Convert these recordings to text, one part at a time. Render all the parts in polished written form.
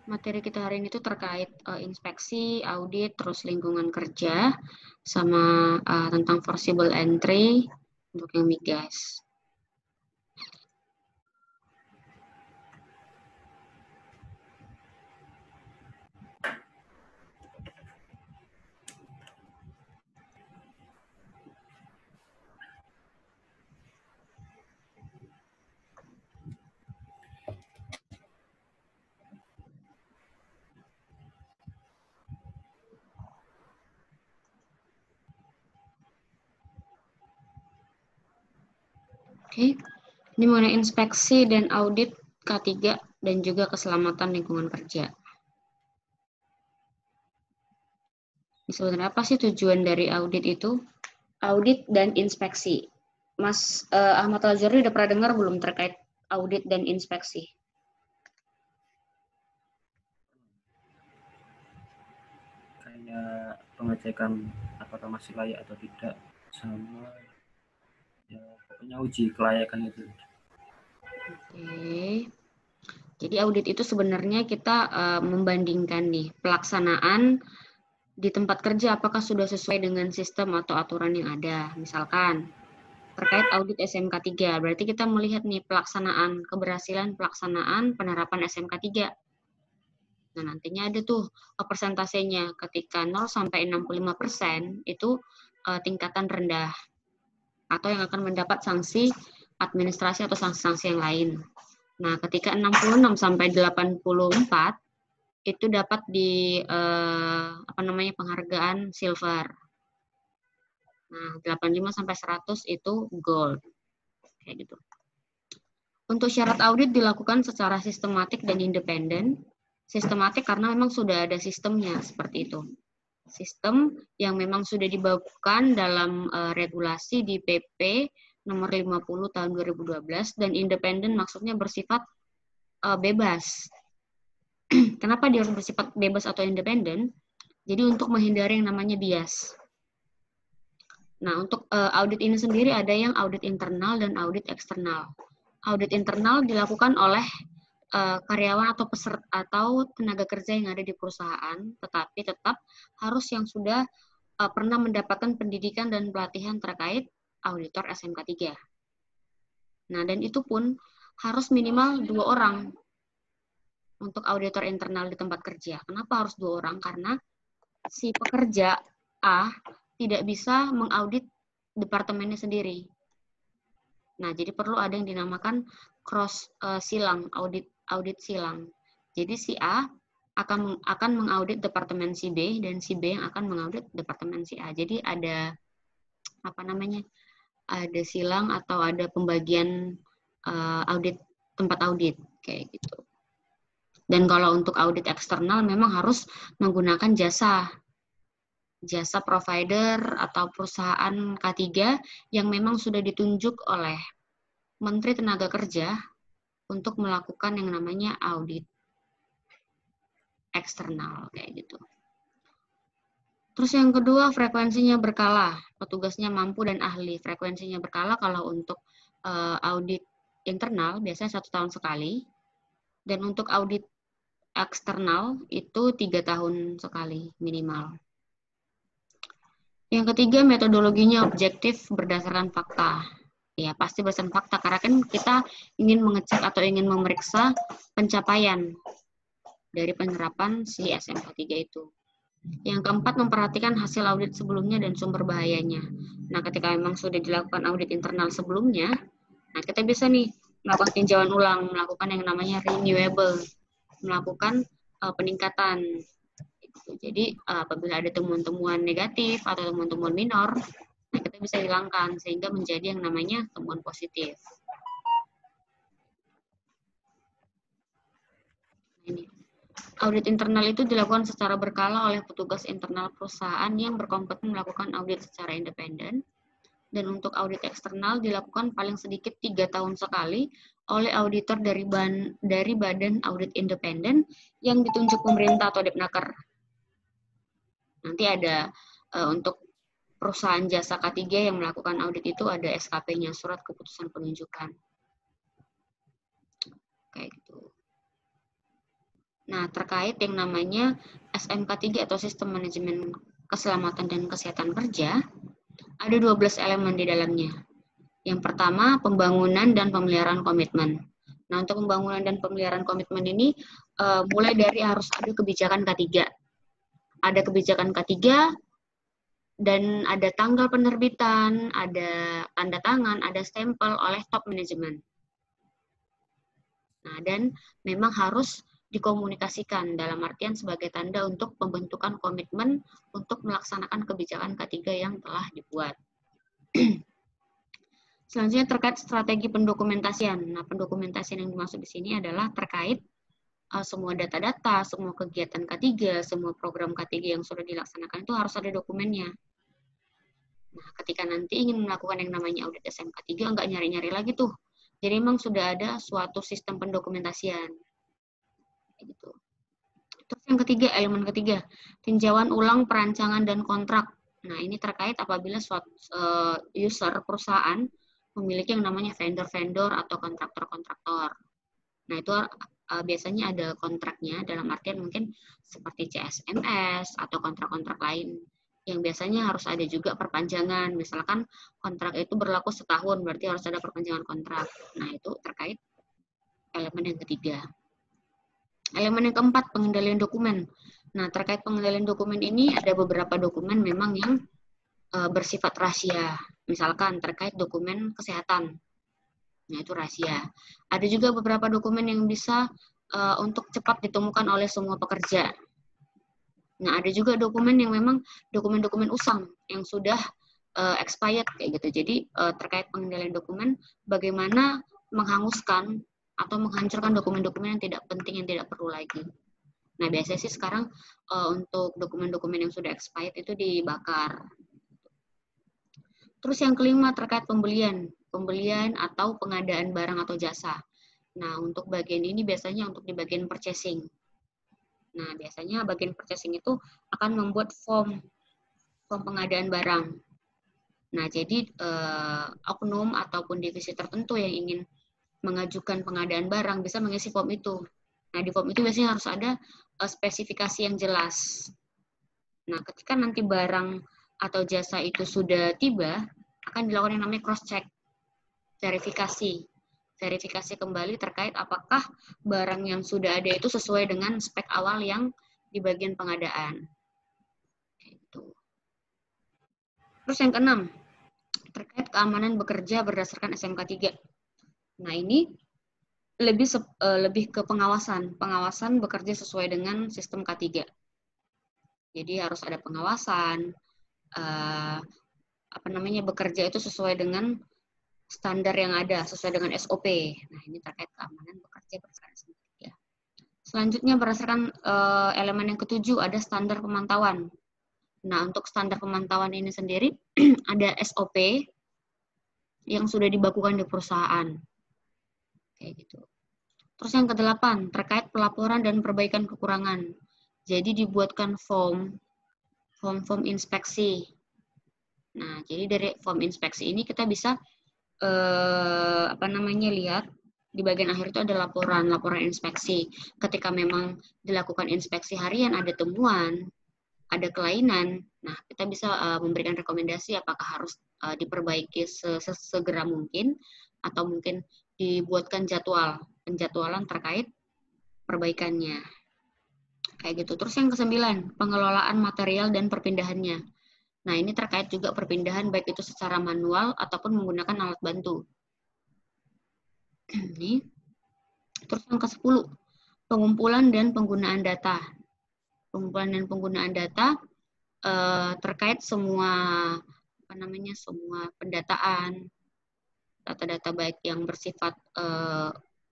Materi kita hari ini tuh terkait inspeksi, audit, terus lingkungan kerja, sama tentang forcible entry untuk yang migas. Oke, ini mengenai inspeksi dan audit K3 dan juga keselamatan lingkungan kerja. Sebenarnya apa sih tujuan dari audit itu? Audit dan inspeksi. Mas Ahmad Al-Jurri udah pernah dengar belum terkait audit dan inspeksi? Kayak pengecekan apakah masih layak atau tidak, sama ya pokoknya uji kelayakan itu. Oke. Jadi audit itu sebenarnya kita membandingkan nih pelaksanaan di tempat kerja apakah sudah sesuai dengan sistem atau aturan yang ada. Misalkan terkait audit SMK 3, berarti kita melihat nih keberhasilan pelaksanaan penerapan SMK 3. Nah, nantinya ada tuh persentasenya ketika 0 sampai 65% itu tingkatan rendah atau yang akan mendapat sanksi administrasi atau sanksi-sanksi yang lain. Nah, ketika 66 sampai 84 itu dapat di penghargaan silver. Nah, 85 sampai 100 itu gold. Kayak gitu. Untuk syarat audit dilakukan secara sistematik dan independen. Sistematik karena memang sudah ada sistemnya seperti itu. Sistem yang memang sudah dibakukan dalam regulasi di PP nomor 50 tahun 2012 dan independen maksudnya bersifat bebas. Kenapa dia harus bersifat bebas atau independen? Jadi untuk menghindari yang namanya bias. Nah, untuk audit ini sendiri ada yang audit internal dan audit eksternal. Audit internal dilakukan oleh karyawan atau peserta atau tenaga kerja yang ada di perusahaan, tetapi tetap harus yang sudah pernah mendapatkan pendidikan dan pelatihan terkait auditor SMK 3. Nah, dan itu pun harus minimal 2 orang untuk auditor internal di tempat kerja. Kenapa harus 2 orang? Karena si pekerja A tidak bisa mengaudit departemennya sendiri. Nah, jadi perlu ada yang dinamakan cross silang, audit silang. Jadi si A akan mengaudit departemen si B dan si B yang akan mengaudit departemen si A. Jadi ada ada silang atau ada pembagian audit tempat audit kayak gitu. Dan kalau untuk audit eksternal memang harus menggunakan jasa provider atau perusahaan K3 yang memang sudah ditunjuk oleh Menteri Tenaga Kerja untuk melakukan yang namanya audit eksternal kayak gitu. Terus yang kedua, frekuensinya berkala. Petugasnya mampu dan ahli. Frekuensinya berkala kalau untuk audit internal biasanya 1 tahun sekali. Dan untuk audit eksternal itu 3 tahun sekali minimal. Yang ketiga, metodologinya objektif berdasarkan fakta. Ya, pasti berdasarkan fakta, karena kan kita ingin mengecek atau ingin memeriksa pencapaian dari penerapan si SMK 3 itu. Yang keempat, memperhatikan hasil audit sebelumnya dan sumber bahayanya. Nah, ketika memang sudah dilakukan audit internal sebelumnya, nah kita bisa nih melakukan tinjauan ulang, melakukan yang namanya renewable, melakukan peningkatan. Jadi apabila ada temuan-temuan negatif atau temuan-temuan minor, nah kita bisa hilangkan sehingga menjadi yang namanya temuan positif. Ini. Audit internal itu dilakukan secara berkala oleh petugas internal perusahaan yang berkompeten melakukan audit secara independen. Dan untuk audit eksternal dilakukan paling sedikit 3 tahun sekali oleh auditor dari Badan Audit Independen yang ditunjuk pemerintah atau Depnaker. Nanti ada untuk perusahaan jasa K3 yang melakukan audit itu ada SKP-nya, surat keputusan penunjukan. Kayak gitu. Nah, terkait yang namanya SMK 3 atau Sistem Manajemen Keselamatan dan Kesehatan Kerja, ada 12 elemen di dalamnya. Yang pertama, pembangunan dan pemeliharaan komitmen. Nah, untuk pembangunan dan pemeliharaan komitmen ini mulai dari harus ada kebijakan K3. Ada kebijakan K3 dan ada tanggal penerbitan, ada tanda tangan, ada stempel oleh top manajemen. Nah, dan memang harus dikomunikasikan dalam artian sebagai tanda untuk pembentukan komitmen untuk melaksanakan kebijakan K3 yang telah dibuat. Selanjutnya terkait strategi pendokumentasian. Nah, pendokumentasian yang dimaksud di sini adalah terkait semua data-data, semua kegiatan K3, semua program K3 yang sudah dilaksanakan itu harus ada dokumennya. Nah, ketika nanti ingin melakukan yang namanya audit SMK 3, nggak nyari-nyari lagi tuh. Jadi memang sudah ada suatu sistem pendokumentasian. Gitu. Terus yang ketiga, elemen ketiga, tinjauan ulang perancangan dan kontrak. Nah, ini terkait apabila suatu user perusahaan memiliki yang namanya vendor-vendor atau kontraktor-kontraktor. Nah, itu biasanya ada kontraknya dalam artian mungkin seperti CSMS atau kontrak-kontrak lain yang biasanya harus ada juga perpanjangan. Misalkan kontrak itu berlaku setahun, berarti harus ada perpanjangan kontrak. Nah, itu terkait elemen yang ketiga. Elemen yang keempat, pengendalian dokumen. Nah, terkait pengendalian dokumen ini ada beberapa dokumen memang yang bersifat rahasia. Misalkan terkait dokumen kesehatan. Nah, itu rahasia. Ada juga beberapa dokumen yang bisa untuk cepat ditemukan oleh semua pekerja. Nah, ada juga dokumen yang memang dokumen-dokumen usang yang sudah expired kayak gitu. Jadi terkait pengendalian dokumen, bagaimana menghanguskan atau menghancurkan dokumen-dokumen yang tidak penting, yang tidak perlu lagi. Nah, biasanya sih sekarang untuk dokumen-dokumen yang sudah expired itu dibakar. Terus yang kelima terkait pembelian atau pengadaan barang atau jasa. Nah, untuk bagian ini biasanya untuk di bagian purchasing. Nah, biasanya bagian purchasing itu akan membuat form pengadaan barang. Nah, jadi oknum ataupun divisi tertentu yang ingin mengajukan pengadaan barang bisa mengisi form itu. Nah, di form itu biasanya harus ada spesifikasi yang jelas. Nah, ketika nanti barang atau jasa itu sudah tiba, akan dilakukan yang namanya cross-check, verifikasi kembali terkait apakah barang yang sudah ada itu sesuai dengan spek awal yang di bagian pengadaan. Terus yang keenam, terkait keamanan bekerja berdasarkan SMK 3. Nah, ini lebih ke pengawasan bekerja sesuai dengan sistem K3. Jadi harus ada pengawasan, bekerja itu sesuai dengan standar yang ada, sesuai dengan SOP. Nah, ini terkait keamanan bekerja berdasarkan SMK 3. Selanjutnya berdasarkan elemen yang ketujuh ada standar pemantauan. Nah, untuk standar pemantauan ini sendiri ada SOP yang sudah dibakukan di perusahaan. Kayak gitu. Terus yang ke-8 terkait pelaporan dan perbaikan kekurangan. Jadi dibuatkan form inspeksi. Nah, jadi dari form inspeksi ini kita bisa lihat di bagian akhir itu ada laporan inspeksi. Ketika memang dilakukan inspeksi harian ada temuan, ada kelainan, nah kita bisa memberikan rekomendasi apakah harus diperbaiki sesegera mungkin atau mungkin dibuatkan penjadwalan terkait perbaikannya. Kayak gitu. Terus yang ke-9, pengelolaan material dan perpindahannya. Nah, ini terkait juga perpindahan baik itu secara manual ataupun menggunakan alat bantu. Ini. Terus yang ke-10, pengumpulan dan penggunaan data. Pengumpulan dan penggunaan data terkait semua semua pendataan, data-data baik yang bersifat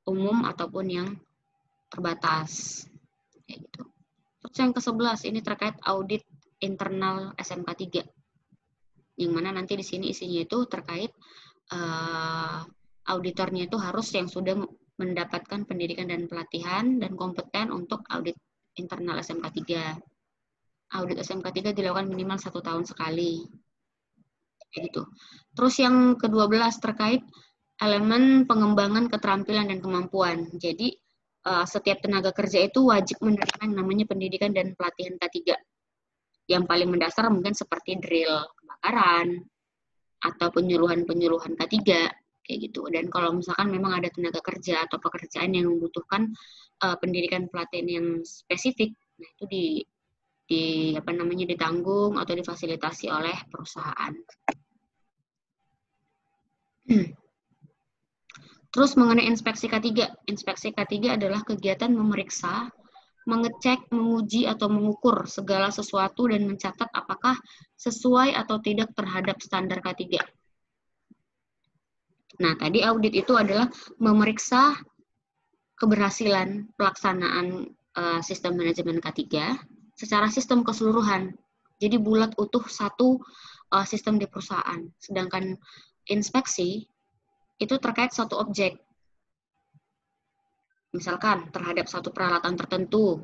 umum ataupun yang terbatas. Kayak gitu. Terus yang ke-11 ini terkait audit internal SMK 3. Yang mana nanti di sini isinya itu terkait auditornya itu harus yang sudah mendapatkan pendidikan dan pelatihan dan kompeten untuk audit internal SMK 3. Audit SMK 3 dilakukan minimal 1 tahun sekali. Gitu. Terus yang ke-12 terkait elemen pengembangan keterampilan dan kemampuan. Jadi setiap tenaga kerja itu wajib menerima yang namanya pendidikan dan pelatihan K3. Yang paling mendasar mungkin seperti drill kebakaran atau penyuluhan-penyuluhan K3 kayak gitu. Dan kalau misalkan memang ada tenaga kerja atau pekerjaan yang membutuhkan pendidikan pelatihan yang spesifik, nah itu ditanggung atau difasilitasi oleh perusahaan. Terus mengenai inspeksi K3. Inspeksi K3 adalah kegiatan memeriksa, mengecek, menguji, atau mengukur segala sesuatu dan mencatat apakah sesuai atau tidak terhadap standar K3. Nah, tadi audit itu adalah memeriksa keberhasilan pelaksanaan sistem manajemen K3 secara sistem keseluruhan. Jadi bulat utuh satu sistem di perusahaan. Sedangkan inspeksi itu terkait satu objek. Misalkan terhadap satu peralatan tertentu,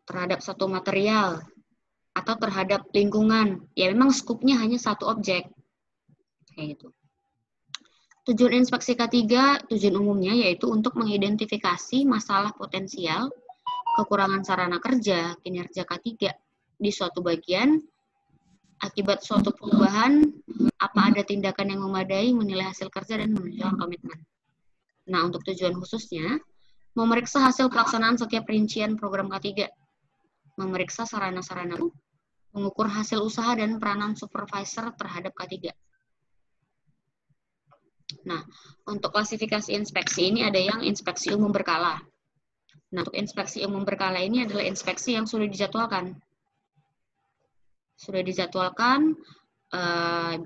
terhadap satu material, atau terhadap lingkungan. Ya memang skupnya hanya satu objek. Kayak gitu. Tujuan inspeksi K3, tujuan umumnya yaitu untuk mengidentifikasi masalah potensial, kekurangan sarana kerja, kinerja K3 di suatu bagian, akibat suatu perubahan, apa ada tindakan yang memadai, menilai hasil kerja, dan menunjukkan komitmen. Nah, untuk tujuan khususnya, memeriksa hasil pelaksanaan setiap rincian program K3, memeriksa sarana-sarana, mengukur hasil usaha dan peranan supervisor terhadap K3. Nah, untuk klasifikasi inspeksi ini ada yang inspeksi umum berkala. Nah, untuk inspeksi umum berkala ini adalah inspeksi yang sudah dijadwalkan. Sudah dijadwalkan,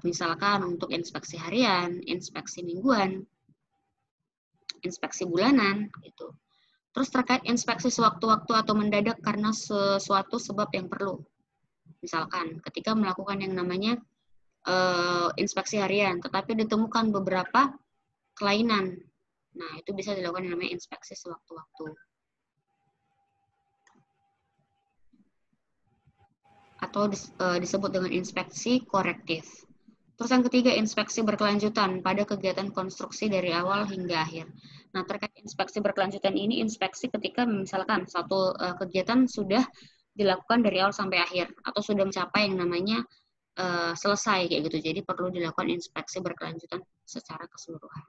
misalkan untuk inspeksi harian, inspeksi mingguan, inspeksi bulanan, gitu. Terus terkait inspeksi sewaktu-waktu atau mendadak karena sesuatu sebab yang perlu. Misalkan ketika melakukan yang namanya inspeksi harian, tetapi ditemukan beberapa kelainan. Nah, itu bisa dilakukan yang namanya inspeksi sewaktu-waktu. Atau disebut dengan inspeksi korektif. Terus yang ketiga, inspeksi berkelanjutan pada kegiatan konstruksi dari awal hingga akhir. Nah, terkait inspeksi berkelanjutan ini, inspeksi ketika misalkan satu kegiatan sudah dilakukan dari awal sampai akhir, atau sudah mencapai yang namanya selesai, kayak gitu. Jadi perlu dilakukan inspeksi berkelanjutan secara keseluruhan.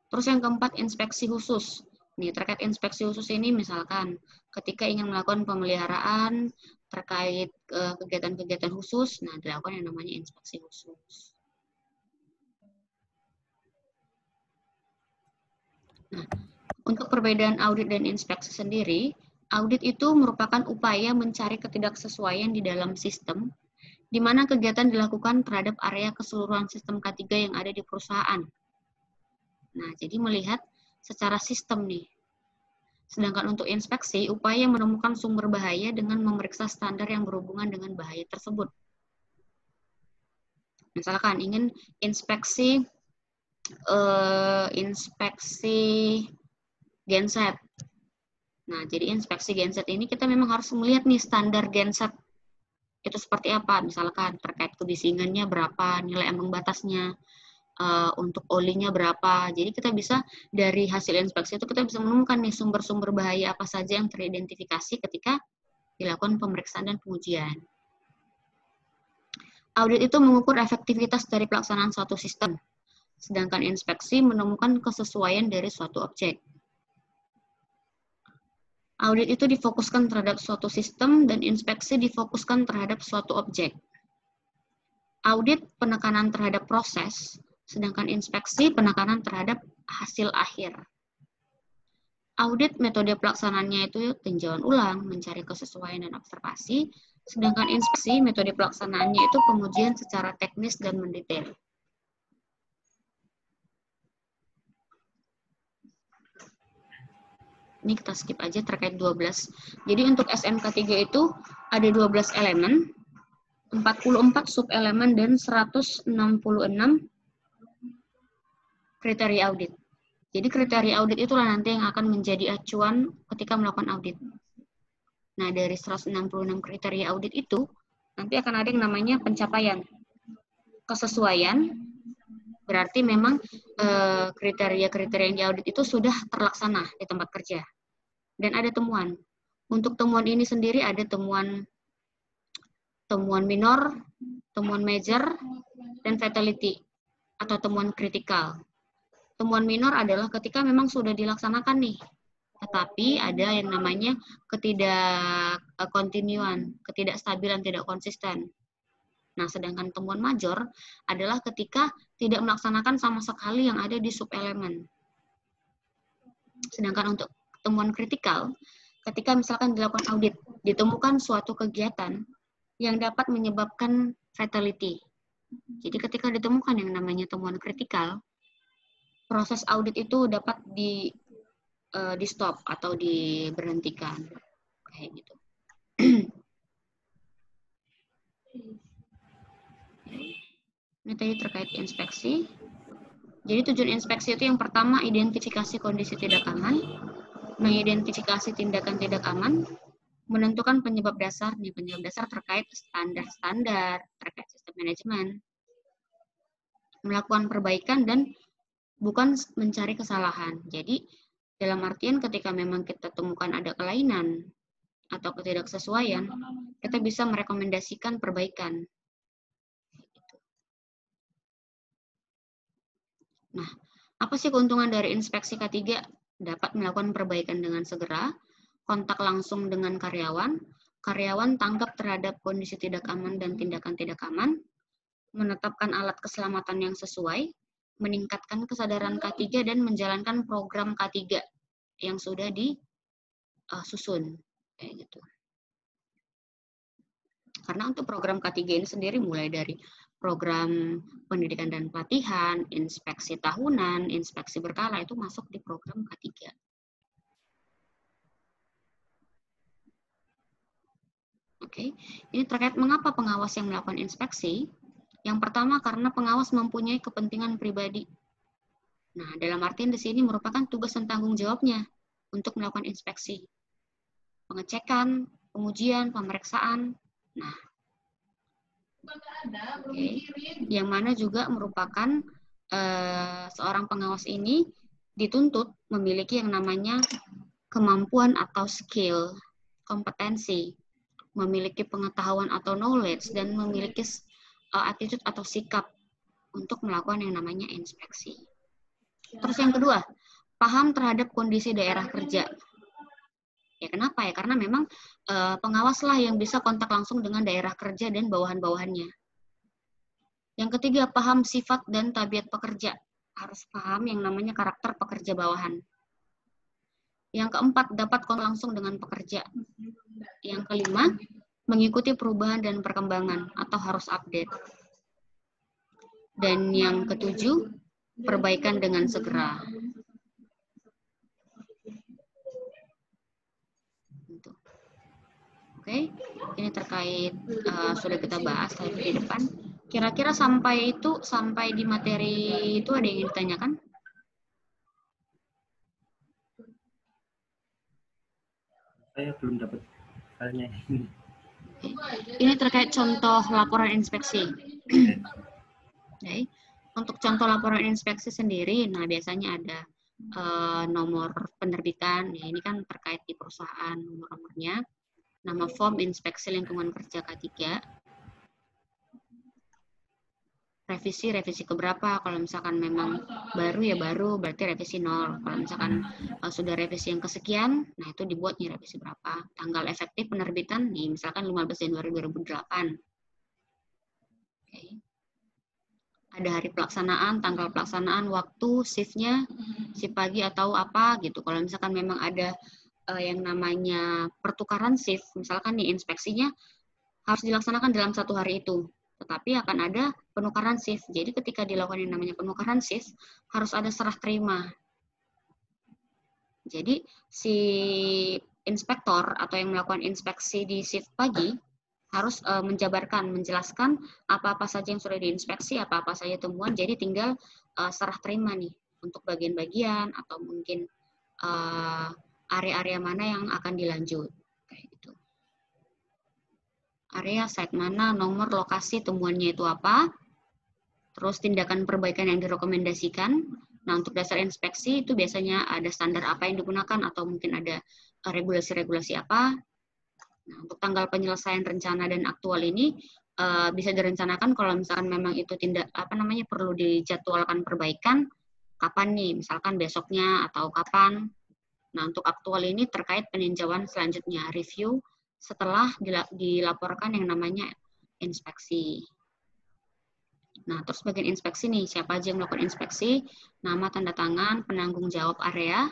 Terus yang keempat, inspeksi khusus. Nih, terkait inspeksi khusus ini misalkan ketika ingin melakukan pemeliharaan terkait kegiatan-kegiatan khusus, nah dilakukan yang namanya inspeksi khusus. Nah, untuk perbedaan audit dan inspeksi sendiri, audit itu merupakan upaya mencari ketidaksesuaian di dalam sistem, di mana kegiatan dilakukan terhadap area keseluruhan sistem K3 yang ada di perusahaan. Nah, jadi melihat secara sistem nih. Sedangkan untuk inspeksi, upaya menemukan sumber bahaya dengan memeriksa standar yang berhubungan dengan bahaya tersebut. Misalkan ingin inspeksi genset. Nah, jadi inspeksi genset ini kita memang harus melihat nih standar genset itu seperti apa. Misalkan terkait kebisingannya berapa, nilai ambang batasnya, untuk olinya berapa. Jadi kita bisa dari hasil inspeksi itu kita bisa menemukan nih sumber-sumber bahaya apa saja yang teridentifikasi ketika dilakukan pemeriksaan dan pengujian. Audit itu mengukur efektivitas dari pelaksanaan suatu sistem, sedangkan inspeksi menemukan kesesuaian dari suatu objek. Audit itu difokuskan terhadap suatu sistem dan inspeksi difokuskan terhadap suatu objek. Audit penekanan terhadap proses, sedangkan inspeksi penekanan terhadap hasil akhir. Audit metode pelaksanaannya itu tinjauan ulang, mencari kesesuaian dan observasi, sedangkan inspeksi metode pelaksanaannya itu pengujian secara teknis dan mendetail. Ini kita skip aja terkait 12. Jadi untuk SMK3 itu ada 12 elemen, 44 subelemen dan 166 kriteria audit. Jadi kriteria audit itulah nanti yang akan menjadi acuan ketika melakukan audit. Nah, dari 166 kriteria audit itu, nanti akan ada yang namanya pencapaian. Kesesuaian, berarti memang kriteria-kriteria yang diaudit itu sudah terlaksana di tempat kerja. dan ada temuan. Untuk temuan ini sendiri ada temuan minor, temuan major, dan fatality atau temuan kritikal. Temuan minor adalah ketika memang sudah dilaksanakan nih, tetapi ada yang namanya ketidakkontinuan, ketidakstabilan, tidak konsisten. Nah, sedangkan temuan major adalah ketika tidak melaksanakan sama sekali yang ada di subelemen. Sedangkan untuk temuan kritikal, ketika misalkan dilakukan audit, ditemukan suatu kegiatan yang dapat menyebabkan fatality. Jadi ketika ditemukan yang namanya temuan kritikal, proses audit itu dapat di stop atau diberhentikan. Kayak gitu. Ini tadi terkait inspeksi. Jadi tujuan inspeksi itu yang pertama, identifikasi kondisi tidak aman, mengidentifikasi tindakan tidak aman, menentukan penyebab dasar. Penyebab dasar terkait standar-standar, terkait sistem manajemen, melakukan perbaikan dan bukan mencari kesalahan. Jadi dalam artian ketika memang kita temukan ada kelainan atau ketidaksesuaian, kita bisa merekomendasikan perbaikan. Nah, apa sih keuntungan dari inspeksi K3? Dapat melakukan perbaikan dengan segera, kontak langsung dengan karyawan, karyawan tanggap terhadap kondisi tidak aman dan tindakan tidak aman, menetapkan alat keselamatan yang sesuai, meningkatkan kesadaran K3 dan menjalankan program K3 yang sudah disusun. Kayak gitu. Karena untuk program K3 ini sendiri mulai dari program pendidikan dan pelatihan, inspeksi tahunan, inspeksi berkala itu masuk di program K3. Oke, ini terkait mengapa pengawas yang melakukan inspeksi. Yang pertama karena pengawas mempunyai kepentingan pribadi. Nah, dalam artian di sini merupakan tugas dan tanggung jawabnya untuk melakukan inspeksi. Pengecekan, pengujian, pemeriksaan. Nah, yang mana juga merupakan seorang pengawas ini dituntut memiliki yang namanya kemampuan atau skill, kompetensi, memiliki pengetahuan atau knowledge, dan memiliki attitude atau sikap untuk melakukan yang namanya inspeksi. Terus yang kedua, paham terhadap kondisi daerah kerja. Ya kenapa ya? Karena memang pengawaslah yang bisa kontak langsung dengan daerah kerja dan bawahan-bawahannya. Yang ketiga, paham sifat dan tabiat pekerja. Harus paham yang namanya karakter pekerja bawahan. Yang keempat, dapat kontak langsung dengan pekerja. Yang kelima, mengikuti perubahan dan perkembangan atau harus update. Dan yang ketujuh, perbaikan dengan segera. Oke, ini terkait sudah kita bahas tadi di depan. Kira-kira sampai di materi itu ada yang ingin ditanyakan? Saya belum dapat filenya. Ini terkait contoh laporan inspeksi. Okay. Untuk contoh laporan inspeksi sendiri, nah biasanya ada nomor penerbitan. Ya, ini kan terkait di perusahaan, nomor-nomornya. Nama form inspeksi lingkungan kerja K3. Revisi keberapa? Kalau misalkan memang baru ya baru, berarti revisi 0. Kalau misalkan sudah revisi yang kesekian, nah itu dibuatnya revisi berapa. Tanggal efektif penerbitan, nih misalkan 15 Januari 2008. Okay. Ada hari pelaksanaan, tanggal pelaksanaan, waktu, shift-nya, shift pagi atau apa gitu. Kalau misalkan memang ada yang namanya pertukaran shift, misalkan nih inspeksinya harus dilaksanakan dalam 1 hari itu. Tetapi akan ada penukaran shift. Jadi ketika dilakukan yang namanya penukaran shift, harus ada serah terima. Jadi si inspektor atau yang melakukan inspeksi di shift pagi harus menjabarkan, menjelaskan apa-apa saja yang sudah diinspeksi, apa-apa saja temuan. Jadi tinggal serah terima nih untuk bagian-bagian atau mungkin area-area mana yang akan dilanjut. Kayak gitu. Area, site mana, nomor, lokasi, temuannya itu apa, terus tindakan perbaikan yang direkomendasikan, Nah, untuk dasar inspeksi itu biasanya ada standar apa yang digunakan atau mungkin ada regulasi-regulasi apa. Nah, untuk tanggal penyelesaian rencana dan aktual ini bisa direncanakan kalau misalkan memang itu perlu dijadwalkan perbaikan, kapan nih, misalkan besoknya atau kapan. Nah, untuk aktual ini terkait peninjauan selanjutnya, review setelah dilaporkan yang namanya inspeksi. Nah, terus bagian inspeksi nih, siapa aja yang melakukan inspeksi, nama, tanda tangan, penanggung jawab area,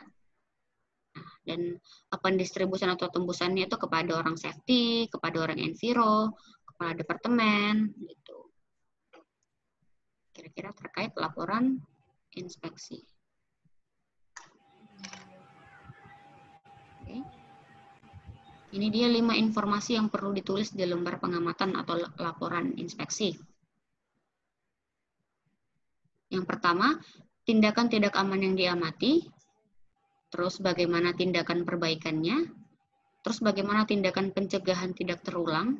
dan pendistribusian atau tembusannya itu kepada orang safety, kepada orang enviro, kepala departemen, gitu. Kira-kira terkait laporan inspeksi. Oke. Ini dia 5 informasi yang perlu ditulis di lembar pengamatan atau laporan inspeksi. Yang pertama, tindakan tidak aman yang diamati, terus bagaimana tindakan perbaikannya, terus bagaimana tindakan pencegahan tidak terulang,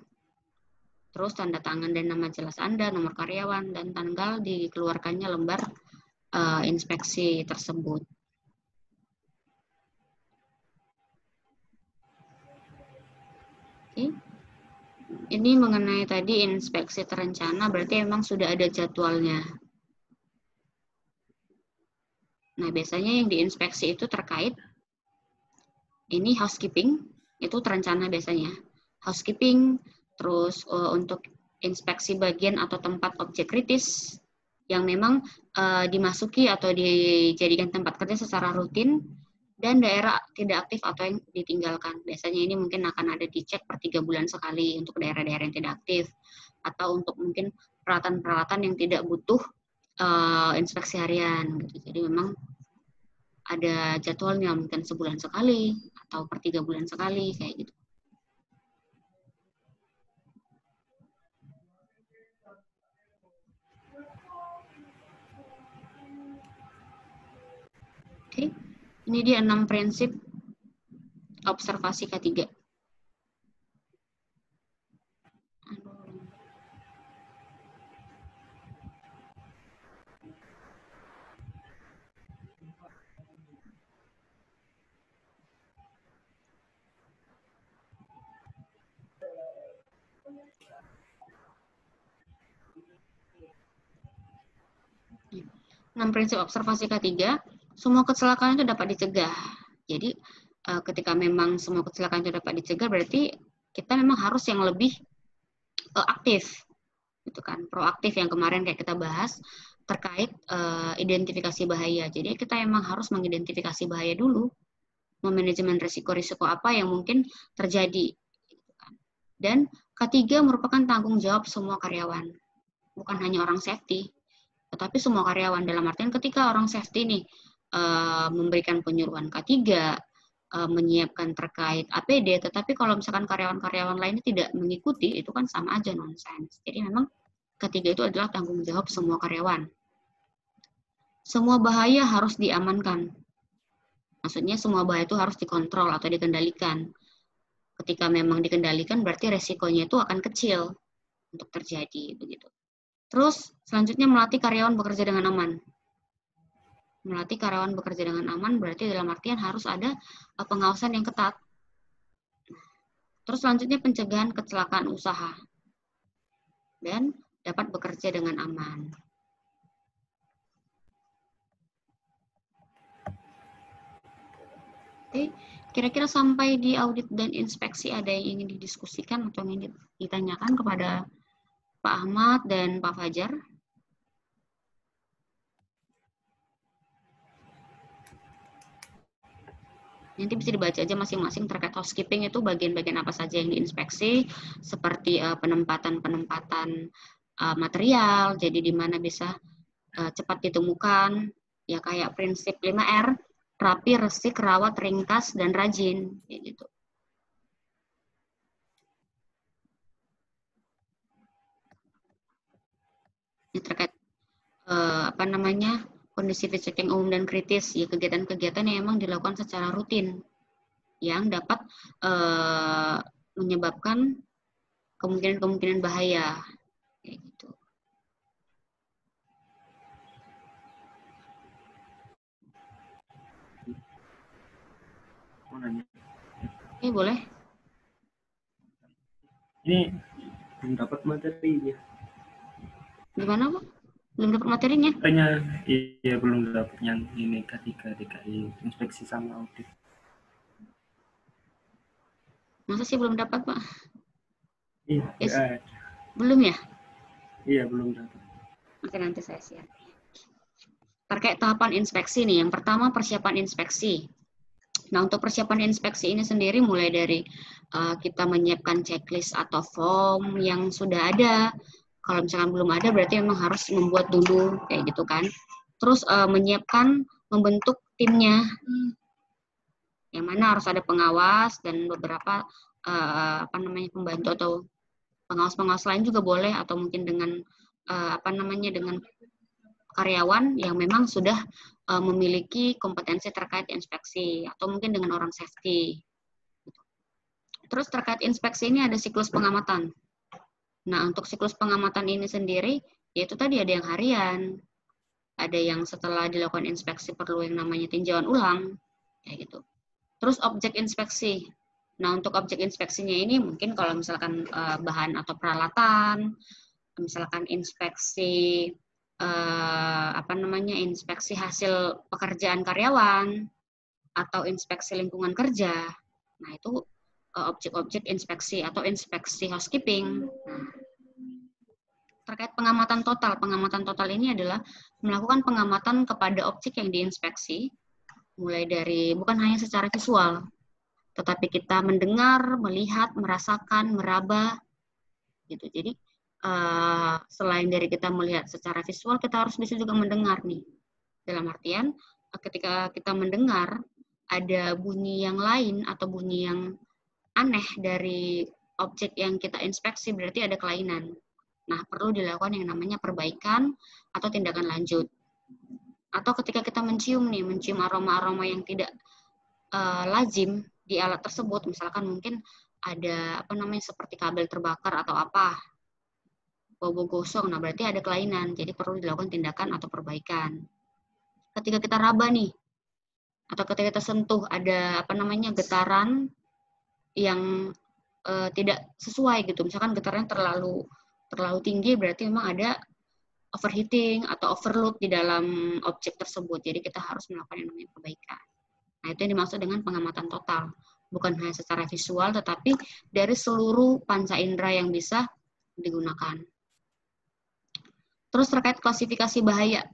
terus tanda tangan dan nama jelas Anda, nomor karyawan, dan tanggal dikeluarkannya lembar inspeksi tersebut. Oke. Ini mengenai tadi inspeksi terencana, berarti memang sudah ada jadwalnya. Nah, biasanya yang diinspeksi itu terkait, ini housekeeping, itu terencana biasanya. Housekeeping, terus untuk inspeksi bagian atau tempat objek kritis, yang memang dimasuki atau dijadikan tempat kerja secara rutin, dan daerah tidak aktif atau yang ditinggalkan. Biasanya ini mungkin akan ada dicek per 3 bulan sekali untuk daerah-daerah yang tidak aktif, atau untuk mungkin peralatan-peralatan yang tidak butuh inspeksi harian. Gitu. Jadi memang ada jadwalnya, mungkin sebulan sekali atau per 3 bulan sekali kayak gitu. Oke, ini dia 6 prinsip observasi K3. Prinsip observasi K3, semua kecelakaan itu dapat dicegah. Jadi ketika memang semua kecelakaan itu dapat dicegah, berarti kita memang harus yang lebih aktif, gitu kan, proaktif yang kemarin kayak kita bahas terkait identifikasi bahaya. Jadi kita memang harus mengidentifikasi bahaya dulu, memanajemen risiko-risiko apa yang mungkin terjadi. Dan K3 merupakan tanggung jawab semua karyawan, bukan hanya orang safety, tetapi semua karyawan. Dalam artian ketika orang safety nih memberikan penyuluhan K3, menyiapkan terkait APD, tetapi kalau misalkan karyawan-karyawan lainnya tidak mengikuti, itu kan sama aja nonsense. Jadi memang K3 itu adalah tanggung jawab semua karyawan. Semua bahaya harus diamankan. Maksudnya semua bahaya itu harus dikontrol atau dikendalikan. Ketika memang dikendalikan, berarti resikonya itu akan kecil untuk terjadi, begitu. Terus selanjutnya melatih karyawan bekerja dengan aman. Melatih karyawan bekerja dengan aman berarti dalam artian harus ada pengawasan yang ketat. Terus selanjutnya pencegahan kecelakaan usaha dan dapat bekerja dengan aman. Oke, kira-kira sampai di audit dan inspeksi ada yang ingin didiskusikan atau ingin ditanyakan kepada Pak Ahmad dan Pak Fajar? Nanti bisa dibaca aja masing-masing terkait housekeeping itu bagian-bagian apa saja yang diinspeksi, seperti penempatan-penempatan material, jadi di mana bisa cepat ditemukan, ya kayak prinsip 5R, rapi, resik, rawat, ringkas, dan rajin, kayak gitu. Ini terkait kondisi fisik yang umum dan kritis, ya kegiatan-kegiatan yang memang dilakukan secara rutin, yang dapat menyebabkan kemungkinan-kemungkinan bahaya, kayak gitu. mau nanya. Oke, boleh. Ini belum dapat materinya. Gimana, Pak? Belum dapat materinya? Katanya iya belum dapat yang ini K3 DKI inspeksi sama audit. Masa sih belum dapat, Pak? Iya, Yes. nggak ada. Belum ya? Iya belum dapat. Oke, nanti saya share. Terkait tahapan inspeksi nih, yang pertama persiapan inspeksi. Nah, untuk persiapan inspeksi ini sendiri mulai dari kita menyiapkan checklist atau form yang sudah ada. Kalau misalkan belum ada, berarti memang harus membuat dulu, kayak gitu kan. Terus menyiapkan, membentuk timnya, yang mana harus ada pengawas dan beberapa pembantu atau pengawas-pengawas lain juga boleh, atau mungkin dengan dengan karyawan yang memang sudah memiliki kompetensi terkait inspeksi, atau mungkin dengan orang safety. Terus terkait inspeksi ini ada siklus pengamatan. Nah, untuk siklus pengamatan ini sendiri, yaitu tadi ada yang harian, ada yang setelah dilakukan inspeksi perlu yang namanya tinjauan ulang, kayak gitu. Terus objek inspeksi. Nah, untuk objek inspeksinya ini mungkin kalau misalkan bahan atau peralatan, misalkan inspeksi inspeksi hasil pekerjaan karyawan atau inspeksi lingkungan kerja. Nah, itu objek-objek inspeksi atau inspeksi housekeeping. Nah, terkait pengamatan total ini adalah melakukan pengamatan kepada objek yang diinspeksi, mulai dari bukan hanya secara visual, tetapi kita mendengar, melihat, merasakan, meraba, gitu. Jadi selain dari kita melihat secara visual, kita harus bisa juga mendengar nih. Dalam artian, ketika kita mendengar ada bunyi yang lain atau bunyi yang aneh dari objek yang kita inspeksi, berarti ada kelainan. Nah, perlu dilakukan yang namanya perbaikan atau tindakan lanjut. Atau ketika kita mencium aroma-aroma yang tidak lazim di alat tersebut, misalkan mungkin ada seperti kabel terbakar atau apa, bau gosong, nah berarti ada kelainan, jadi perlu dilakukan tindakan atau perbaikan. Ketika kita raba nih, atau ketika kita sentuh ada getaran yang tidak sesuai gitu, misalkan getarannya terlalu tinggi, berarti memang ada overheating atau overload di dalam objek tersebut, jadi kita harus melakukan yang namanya perbaikan. Nah, itu yang dimaksud dengan pengamatan total, bukan hanya secara visual, tetapi dari seluruh panca indera yang bisa digunakan. Terus terkait klasifikasi bahaya.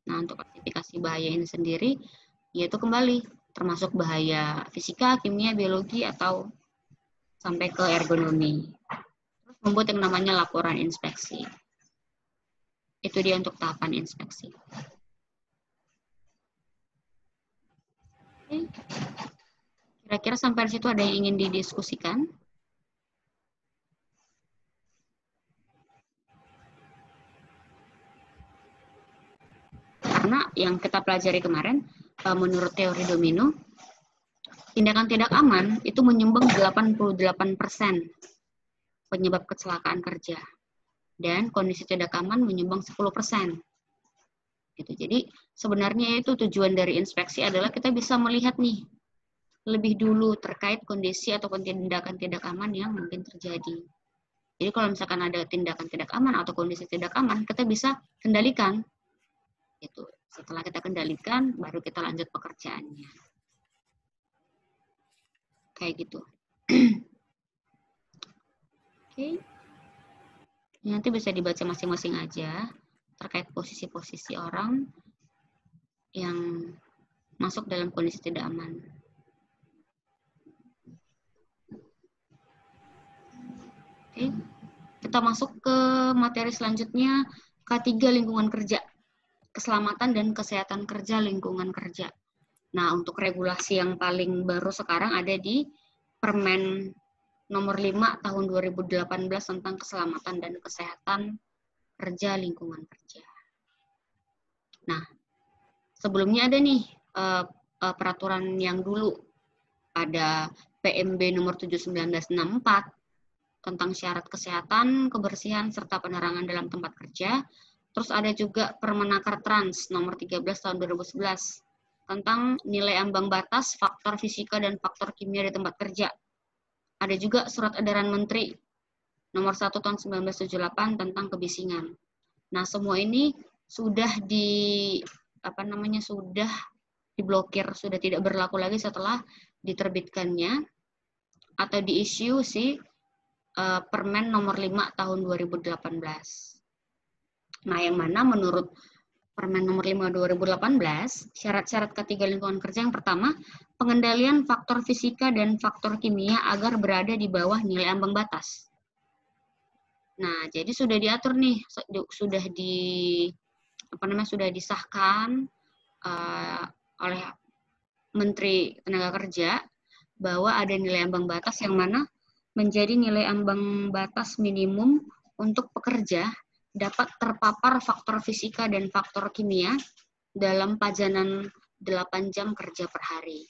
Nah, untuk klasifikasi bahaya ini sendiri, yaitu kembali termasuk bahaya fisika, kimia, biologi, atau sampai ke ergonomi. Terus membuat yang namanya laporan inspeksi. Itu dia untuk tahapan inspeksi. Oke. Kira-kira sampai di situ ada yang ingin didiskusikan? Karena yang kita pelajari kemarin, menurut teori domino, tindakan tidak aman itu menyumbang 88% penyebab kecelakaan kerja. Dan kondisi tidak aman menyumbang 10%. Gitu. Jadi sebenarnya itu tujuan dari inspeksi adalah kita bisa melihat nih lebih dulu terkait kondisi ataupun tindakan tidak aman yang mungkin terjadi. Jadi kalau misalkan ada tindakan tidak aman atau kondisi tidak aman, kita bisa kendalikan. Gitu. Setelah kita kendalikan, baru kita lanjut pekerjaannya. Kayak gitu. Oke. Nanti bisa dibaca masing-masing aja terkait posisi-posisi orang yang masuk dalam kondisi tidak aman. Oke. Kita masuk ke materi selanjutnya, K3 lingkungan kerja. Keselamatan dan kesehatan kerja lingkungan kerja. Nah, untuk regulasi yang paling baru sekarang ada di Permen nomor 5 tahun 2018 tentang keselamatan dan kesehatan kerja lingkungan kerja. Nah, sebelumnya ada nih peraturan yang dulu, ada PMB nomor 7/1964 tentang syarat kesehatan, kebersihan, serta penerangan dalam tempat kerja. Terus ada juga Permenaker Trans nomor 13 tahun 2011 tentang nilai ambang batas, faktor fisika, dan faktor kimia di tempat kerja. Ada juga Surat Edaran Menteri Nomor 1 Tahun 1978 tentang kebisingan. Nah, semua ini sudah sudah diblokir, sudah tidak berlaku lagi setelah diterbitkannya atau diissue si Permen nomor 5 tahun 2018. Nah, yang mana menurut Permen nomor 5 2018, syarat-syarat ketiga lingkungan kerja yang pertama, pengendalian faktor fisika dan faktor kimia agar berada di bawah nilai ambang batas. Nah, jadi sudah diatur nih, sudah disahkan oleh Menteri Tenaga Kerja bahwa ada nilai ambang batas yang mana menjadi nilai ambang batas minimum untuk pekerja dapat terpapar faktor fisika dan faktor kimia dalam pajanan 8 jam kerja per hari.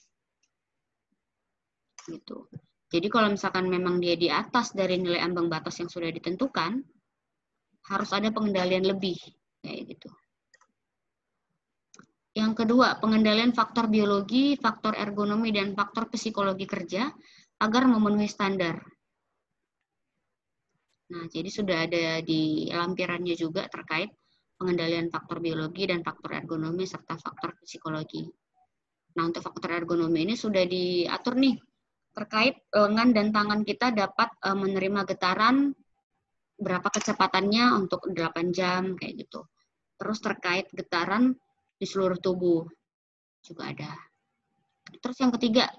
Gitu. Jadi kalau misalkan memang dia di atas dari nilai ambang batas yang sudah ditentukan, harus ada pengendalian lebih, kayak gitu. Yang kedua, pengendalian faktor biologi, faktor ergonomi, dan faktor psikologi kerja agar memenuhi standar. Nah, jadi sudah ada di lampirannya juga terkait pengendalian faktor biologi dan faktor ergonomi serta faktor psikologi. Nah, untuk faktor ergonomi ini sudah diatur nih terkait lengan dan tangan kita dapat menerima getaran berapa kecepatannya untuk 8 jam kayak gitu. Terus terkait getaran di seluruh tubuh juga ada. Terus yang ketiga,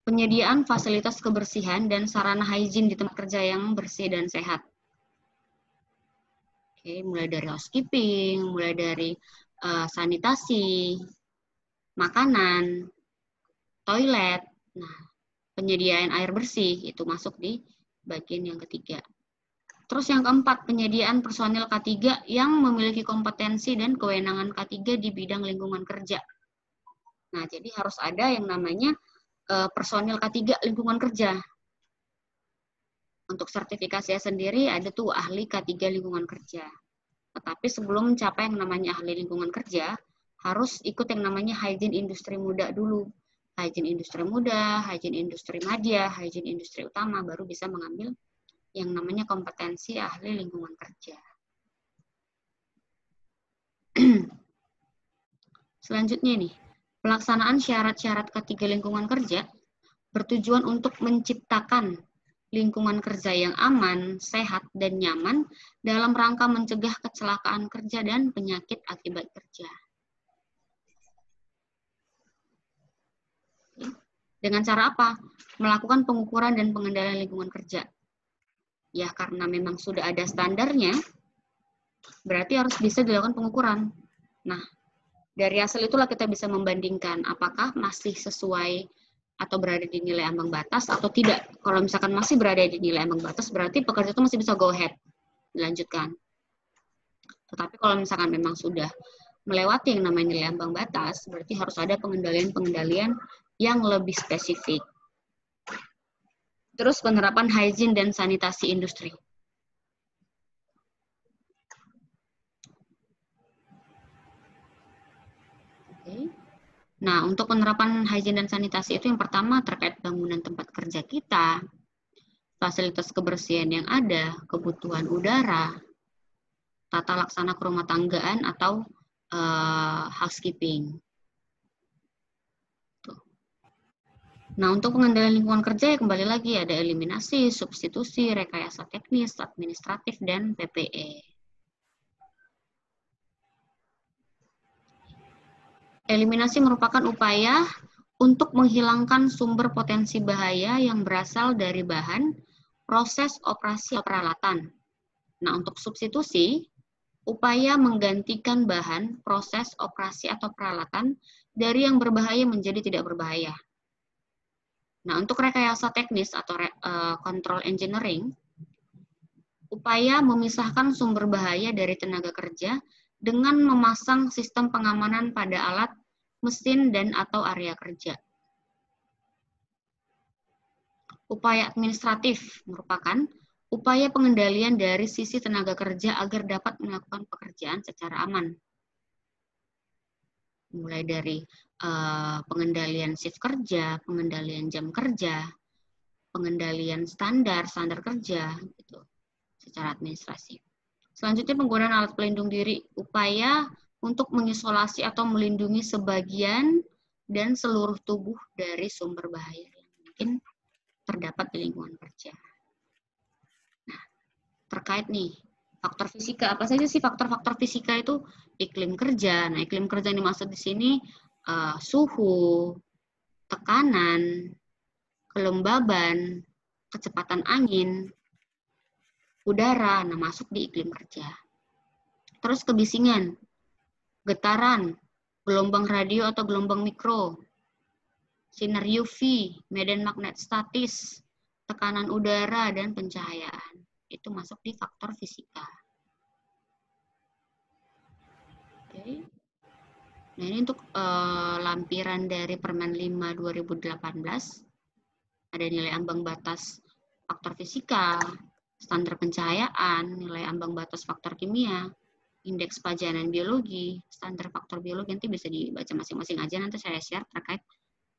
penyediaan fasilitas kebersihan dan sarana hygiene di tempat kerja yang bersih dan sehat. Oke, mulai dari housekeeping, mulai dari sanitasi, makanan, toilet. Nah, penyediaan air bersih itu masuk di bagian yang ketiga. Terus yang keempat, penyediaan personil K3 yang memiliki kompetensi dan kewenangan K3 di bidang lingkungan kerja. Nah, jadi harus ada yang namanya personil K3 lingkungan kerja. Untuk sertifikasinya sendiri ada tuh ahli K3 lingkungan kerja. Tetapi sebelum mencapai yang namanya ahli lingkungan kerja, harus ikut yang namanya hygiene industri muda dulu. Hygiene industri muda, hygiene industri madya, hygiene industri utama, baru bisa mengambil yang namanya kompetensi ahli lingkungan kerja. Selanjutnya nih, pelaksanaan syarat-syarat K3 lingkungan kerja bertujuan untuk menciptakan lingkungan kerja yang aman, sehat, dan nyaman dalam rangka mencegah kecelakaan kerja dan penyakit akibat kerja. Dengan cara apa? Melakukan pengukuran dan pengendalian lingkungan kerja. Ya, karena memang sudah ada standarnya, berarti harus bisa dilakukan pengukuran. Nah, dari hasil itulah kita bisa membandingkan apakah masih sesuai atau berada di nilai ambang batas atau tidak. Kalau misalkan masih berada di nilai ambang batas, berarti pekerja itu masih bisa go ahead, dilanjutkan. Tetapi kalau misalkan memang sudah melewati yang namanya nilai ambang batas, berarti harus ada pengendalian-pengendalian yang lebih spesifik. Terus penerapan hygiene dan sanitasi industri. Oke. Nah, untuk penerapan hygiene dan sanitasi itu yang pertama terkait bangunan tempat kerja kita, fasilitas kebersihan yang ada, kebutuhan udara, tata laksana kerumah tanggaan atau housekeeping. Tuh. Nah, untuk pengendalian lingkungan kerja ya kembali lagi ada eliminasi, substitusi, rekayasa teknis, administratif, dan PPE. Eliminasi merupakan upaya untuk menghilangkan sumber potensi bahaya yang berasal dari bahan, proses, operasi, atau peralatan. Nah, untuk substitusi, upaya menggantikan bahan, proses, operasi, atau peralatan dari yang berbahaya menjadi tidak berbahaya. Nah, untuk rekayasa teknis atau control engineering, upaya memisahkan sumber bahaya dari tenaga kerja dengan memasang sistem pengamanan pada alat, mesin, dan atau area kerja. Upaya administratif merupakan upaya pengendalian dari sisi tenaga kerja agar dapat melakukan pekerjaan secara aman. Mulai dari pengendalian shift kerja, pengendalian jam kerja, pengendalian standar kerja, gitu, secara administrasi. Selanjutnya penggunaan alat pelindung diri, upaya untuk mengisolasi atau melindungi sebagian dan seluruh tubuh dari sumber bahaya yang mungkin terdapat di lingkungan kerja. Nah, terkait nih, faktor fisika, apa saja sih faktor-faktor fisika itu? Iklim kerja. Nah, iklim kerja yang dimaksud di sini suhu, tekanan, kelembaban, kecepatan angin, udara, nah masuk di iklim kerja. Terus kebisingan, getaran, gelombang radio atau gelombang mikro, sinar UV, medan magnet statis, tekanan udara, dan pencahayaan. Itu masuk di faktor fisika. Oke. Nah, ini untuk lampiran dari Permen 5 2018. Ada nilai ambang batas faktor fisika, standar pencahayaan, nilai ambang batas faktor kimia, indeks pajanan biologi, standar faktor biologi. Nanti bisa dibaca masing-masing aja, nanti saya share terkait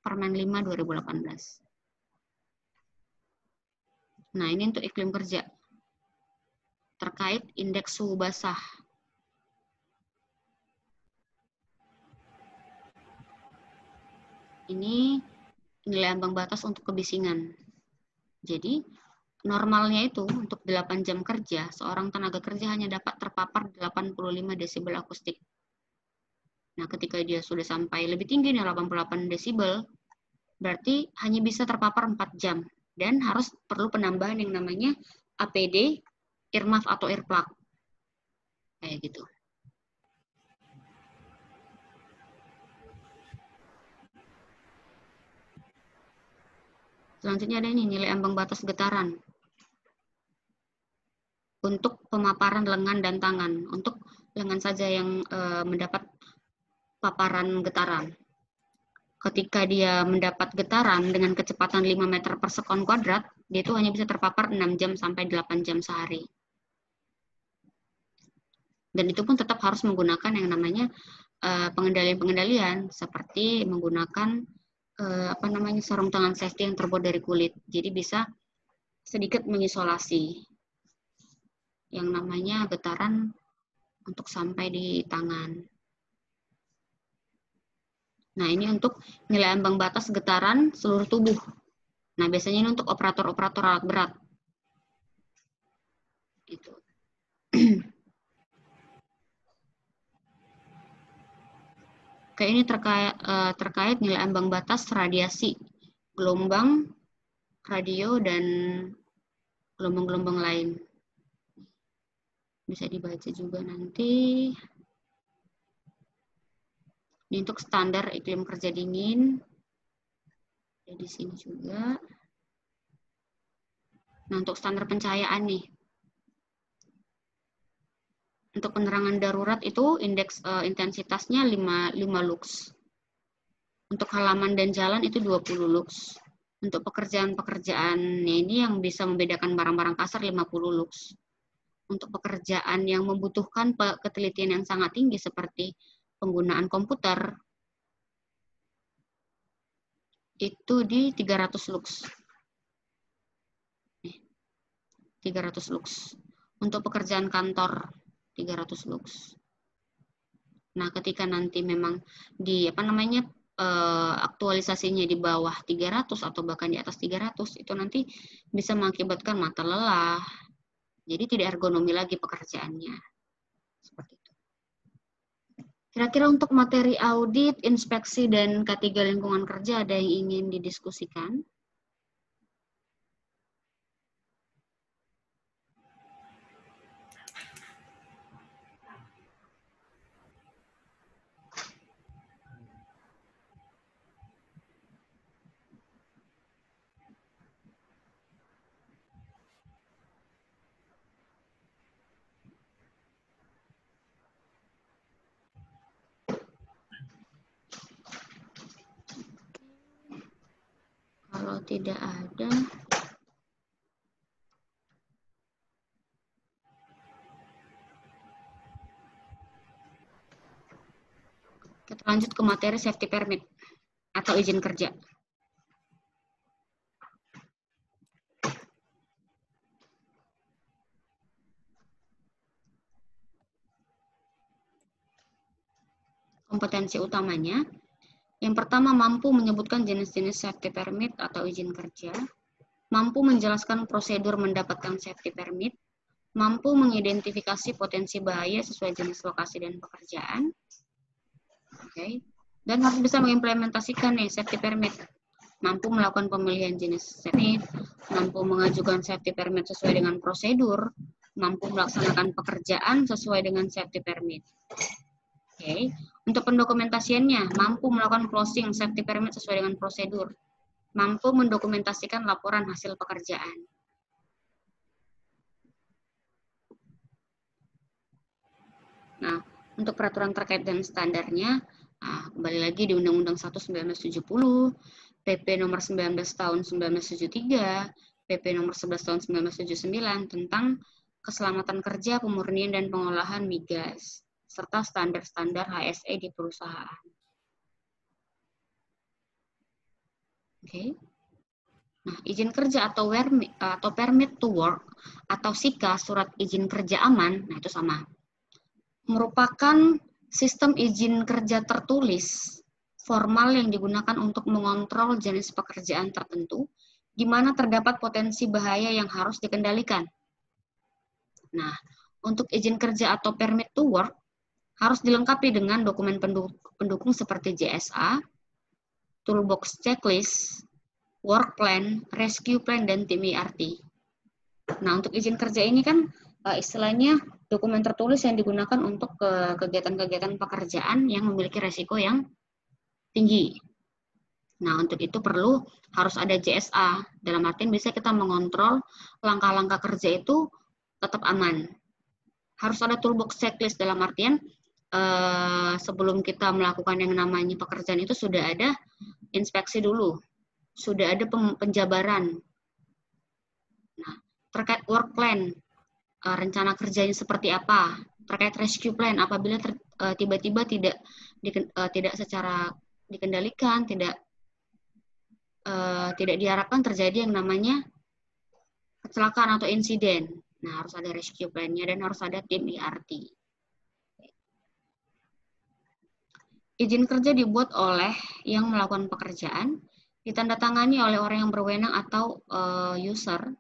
Permen 5 2018. Nah, ini untuk iklim kerja. Terkait indeks suhu basah. Ini nilai ambang batas untuk kebisingan. Jadi, normalnya itu untuk 8 jam kerja, seorang tenaga kerja hanya dapat terpapar 85 desibel akustik. Nah, ketika dia sudah sampai lebih tinggi nih 88 desibel, berarti hanya bisa terpapar 4 jam. Dan harus perlu penambahan yang namanya APD, earmuff atau earplug. Kayak gitu. Selanjutnya ada ini, nilai ambang batas getaran. Untuk pemaparan lengan dan tangan. Untuk lengan saja yang mendapat paparan getaran. Ketika dia mendapat getaran dengan kecepatan 5 meter per sekon kuadrat, dia itu hanya bisa terpapar 6 jam sampai 8 jam sehari. Dan itu pun tetap harus menggunakan yang namanya pengendalian-pengendalian, seperti menggunakan sarung tangan safety yang terbuat dari kulit. Jadi bisa sedikit mengisolasi yang namanya getaran untuk sampai di tangan. Nah, ini untuk nilai ambang batas getaran seluruh tubuh. Nah, biasanya ini untuk operator-operator alat berat. Gitu. Oke, ini terkait nilai ambang batas radiasi, gelombang radio, dan gelombang-gelombang lain. Bisa dibaca juga nanti. Ini untuk standar iklim kerja dingin. Ada di sini juga. Nah, untuk standar pencahayaan nih. Untuk penerangan darurat itu indeks intensitasnya 5 lux. Untuk halaman dan jalan itu 20 lux. Untuk pekerjaan-pekerjaan ini yang bisa membedakan barang-barang kasar 50 lux. Untuk pekerjaan yang membutuhkan ketelitian yang sangat tinggi seperti penggunaan komputer, itu di 300 lux. 300 lux. Untuk pekerjaan kantor 300 lux. Nah, ketika nanti memang di aktualisasinya di bawah 300 atau bahkan di atas 300, itu nanti bisa mengakibatkan mata lelah. Jadi tidak ergonomi lagi pekerjaannya. Seperti itu. Kira-kira untuk materi audit, inspeksi, dan K3 lingkungan kerja ada yang ingin didiskusikan? Kalau tidak ada, Kita lanjut ke materi safety permit atau izin kerja. Kompetensi utamanya, yang pertama mampu menyebutkan jenis-jenis safety permit atau izin kerja, mampu menjelaskan prosedur mendapatkan safety permit, mampu mengidentifikasi potensi bahaya sesuai jenis lokasi dan pekerjaan, dan harus bisa mengimplementasikan nih safety permit, mampu melakukan pemilihan jenis safety, mampu mengajukan safety permit sesuai dengan prosedur, mampu melaksanakan pekerjaan sesuai dengan safety permit. Untuk pendokumentasiannya, mampu melakukan closing safety permit sesuai dengan prosedur, mampu mendokumentasikan laporan hasil pekerjaan. Nah, untuk peraturan terkait dan standarnya, kembali lagi di Undang-Undang 1/1970, PP nomor 19 tahun 1973, PP nomor 11 tahun 1979 tentang keselamatan kerja, pemurnian dan pengolahan migas, serta standar-standar HSE di perusahaan. Nah, izin kerja atau permit to work atau SIKA, surat izin kerja aman, nah itu sama. Merupakan sistem izin kerja tertulis formal yang digunakan untuk mengontrol jenis pekerjaan tertentu di mana terdapat potensi bahaya yang harus dikendalikan. Nah, untuk izin kerja atau permit to work harus dilengkapi dengan dokumen pendukung seperti JSA, toolbox checklist, work plan, rescue plan, dan tim ERT. Nah, untuk izin kerja ini kan istilahnya dokumen tertulis yang digunakan untuk kegiatan-kegiatan pekerjaan yang memiliki resiko yang tinggi. Nah, untuk itu harus ada JSA. Dalam artian bisa kita mengontrol langkah-langkah kerja itu tetap aman. Harus ada toolbox checklist dalam artian sebelum kita melakukan yang namanya pekerjaan itu sudah ada inspeksi dulu, sudah ada penjabaran. Nah, terkait work plan, rencana kerjanya seperti apa, terkait rescue plan apabila tiba-tiba tidak secara dikendalikan, tidak diharapkan terjadi yang namanya kecelakaan atau insiden. Nah, harus ada rescue plan-nya dan harus ada tim ERT. Izin kerja dibuat oleh yang melakukan pekerjaan, ditandatangani oleh orang yang berwenang atau user,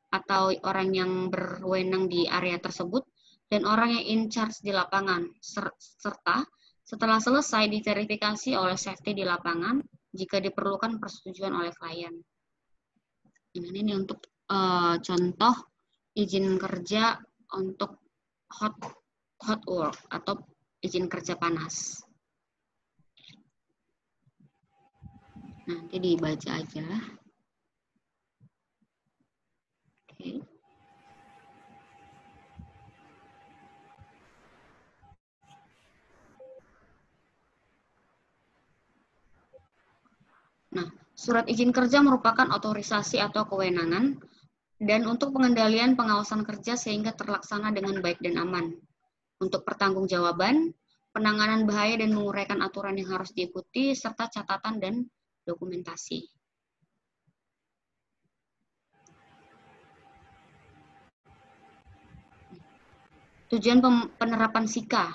atau orang yang berwenang di area tersebut, dan orang yang in charge di lapangan, serta setelah selesai diverifikasi oleh safety di lapangan jika diperlukan persetujuan oleh klien. Ini untuk contoh izin kerja untuk hot work atau izin kerja panas. Nanti dibaca aja. Oke. Nah, surat izin kerja merupakan otorisasi atau kewenangan dan untuk pengendalian pengawasan kerja sehingga terlaksana dengan baik dan aman. Untuk pertanggungjawaban, penanganan bahaya dan menguraikan aturan yang harus diikuti, serta catatan dan dokumentasi. Tujuan penerapan SIKA.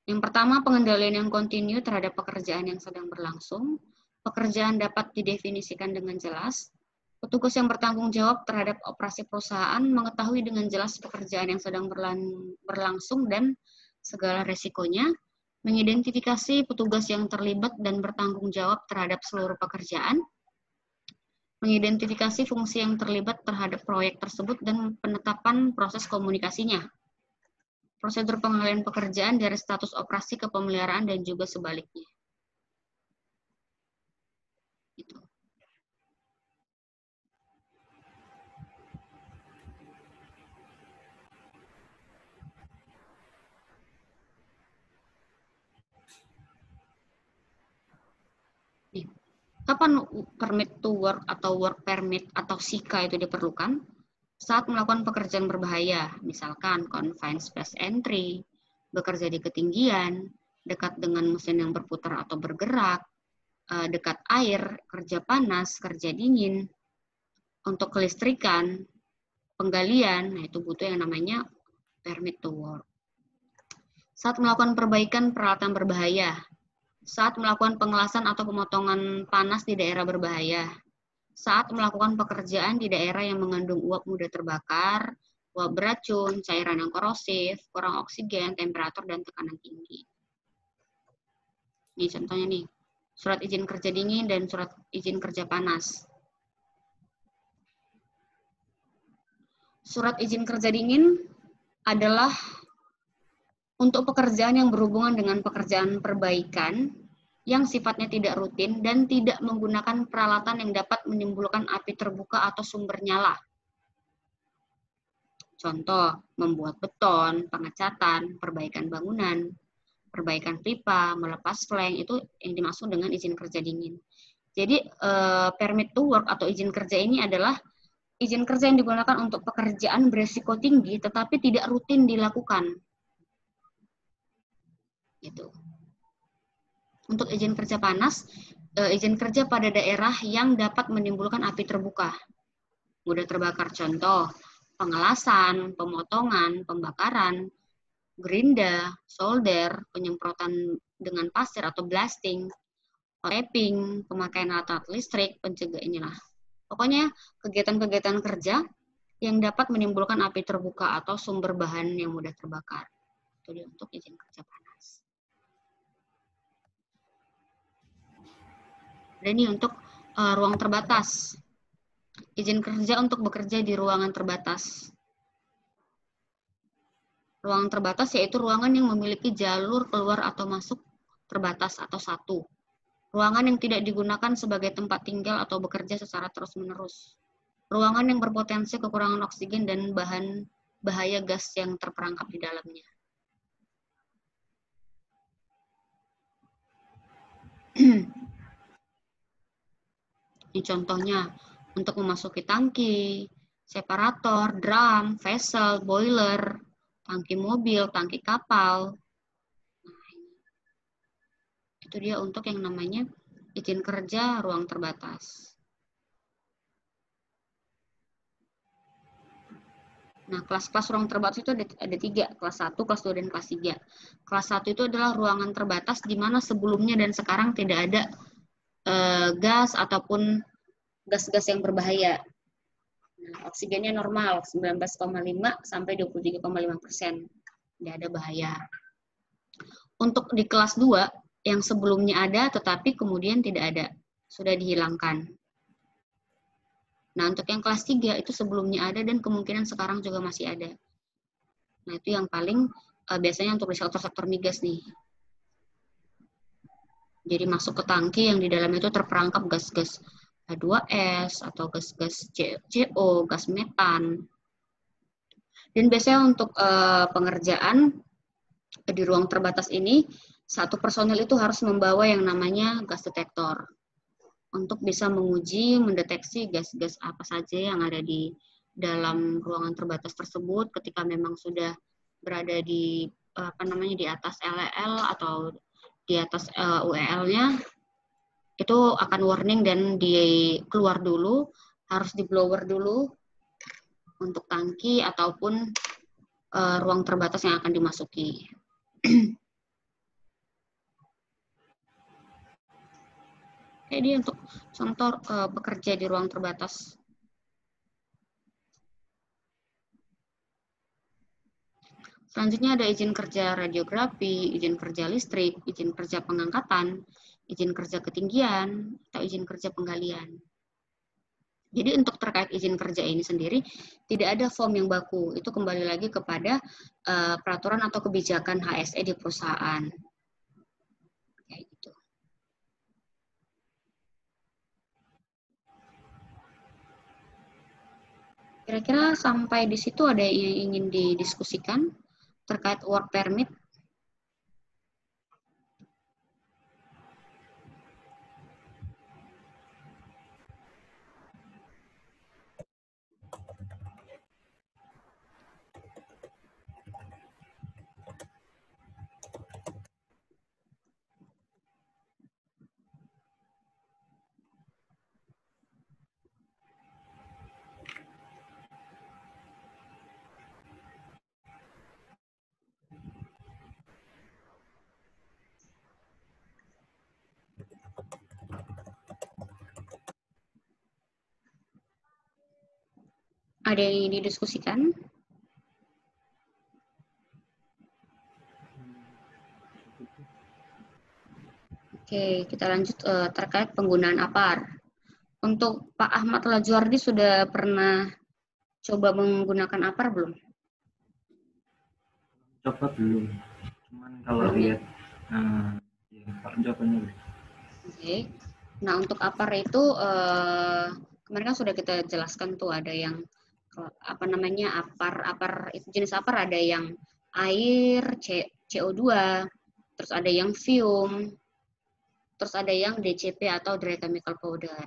Yang pertama, pengendalian yang kontinu terhadap pekerjaan yang sedang berlangsung. Pekerjaan dapat didefinisikan dengan jelas. Petugas yang bertanggung jawab terhadap operasi perusahaan mengetahui dengan jelas pekerjaan yang sedang berlangsung dan segala resikonya. Mengidentifikasi petugas yang terlibat dan bertanggung jawab terhadap seluruh pekerjaan, mengidentifikasi fungsi yang terlibat terhadap proyek tersebut dan penetapan proses komunikasinya, prosedur pengalihan pekerjaan dari status operasi ke pemeliharaan dan juga sebaliknya. Gitu. Kapan permit to work atau work permit atau SIKA itu diperlukan? Saat melakukan pekerjaan berbahaya, misalkan confined space entry, bekerja di ketinggian, dekat dengan mesin yang berputar atau bergerak, dekat air, kerja panas, kerja dingin. Untuk kelistrikan, penggalian, nah itu butuh yang namanya permit to work. Saat melakukan perbaikan peralatan berbahaya, saat melakukan pengelasan atau pemotongan panas di daerah berbahaya, saat melakukan pekerjaan di daerah yang mengandung uap mudah terbakar, uap beracun, cairan yang korosif, kurang oksigen, temperatur, dan tekanan tinggi. Ini contohnya nih, surat izin kerja dingin dan surat izin kerja panas. Surat izin kerja dingin adalah untuk pekerjaan yang berhubungan dengan pekerjaan perbaikan yang sifatnya tidak rutin dan tidak menggunakan peralatan yang dapat menimbulkan api terbuka atau sumber nyala. Contoh, membuat beton, pengecatan, perbaikan bangunan, perbaikan pipa, melepas flank, itu yang dimaksud dengan izin kerja dingin. Jadi, permit to work atau izin kerja ini adalah izin kerja yang digunakan untuk pekerjaan beresiko tinggi tetapi tidak rutin dilakukan. Gitu. Untuk izin kerja panas, izin kerja pada daerah yang dapat menimbulkan api terbuka, mudah terbakar. Contoh, pengelasan, pemotongan, pembakaran, gerinda, solder, penyemprotan dengan pasir atau blasting, tapping, pemakaian alat listrik, pencegah inilah. Pokoknya kegiatan-kegiatan kerja yang dapat menimbulkan api terbuka atau sumber bahan yang mudah terbakar. Itu dia untuk izin kerja panas. Dan ini untuk ruang terbatas. Izin kerja untuk bekerja di ruangan terbatas. Ruangan terbatas yaitu ruangan yang memiliki jalur keluar atau masuk terbatas atau satu. Ruangan yang tidak digunakan sebagai tempat tinggal atau bekerja secara terus-menerus. Ruangan yang berpotensi kekurangan oksigen dan bahan bahaya gas yang terperangkap di dalamnya. Ini contohnya, untuk memasuki tangki, separator, drum, vessel, boiler, tangki mobil, tangki kapal. Nah, itu dia untuk yang namanya izin kerja ruang terbatas. Nah, kelas-kelas ruang terbatas itu ada 3, kelas 1, kelas 2, dan kelas 3. Kelas 1 itu adalah ruangan terbatas di mana sebelumnya dan sekarang tidak ada gas ataupun gas-gas yang berbahaya. Nah, oksigennya normal, 19,5 sampai 23,5%. Tidak ada bahaya. Untuk di kelas 2, yang sebelumnya ada tetapi kemudian tidak ada, sudah dihilangkan. Nah, untuk yang kelas 3 itu sebelumnya ada dan kemungkinan sekarang juga masih ada. Nah, itu yang paling biasanya untuk di sektor-sektor migas nih. Jadi masuk ke tangki yang di dalam itu terperangkap gas-gas H2S atau gas-gas CO, gas metan. Dan biasanya untuk pengerjaan di ruang terbatas ini, satu personil itu harus membawa yang namanya gas detektor untuk bisa menguji, mendeteksi gas-gas apa saja yang ada di dalam ruangan terbatas tersebut ketika memang sudah berada di di atas LEL atau di atas UEL-nya, itu akan warning dan keluar dulu, harus di blower dulu untuk tangki ataupun ruang terbatas yang akan dimasuki. Kayak dia untuk contoh bekerja di ruang terbatas. Selanjutnya ada izin kerja radiografi, izin kerja listrik, izin kerja pengangkatan, izin kerja ketinggian, atau izin kerja penggalian. Jadi untuk terkait izin kerja ini sendiri, tidak ada form yang baku. Itu kembali lagi kepada peraturan atau kebijakan HSE di perusahaan. Kayak gitu. Kira-kira sampai di situ ada yang ingin didiskusikan terkait work permit? Ada yang ingin didiskusikan? Oke, kita lanjut terkait penggunaan APAR. Untuk Pak Ahmad Lajuardi sudah pernah coba menggunakan APAR belum? Coba belum. Cuman kalau Belum ya? lihat ya, jawabannya. Oke. Nah, untuk APAR itu kemarin kan sudah kita jelaskan tuh ada yang apa namanya APAR itu jenis APAR ada yang air, CO2, terus ada yang fume, terus ada yang DCP atau dry chemical powder.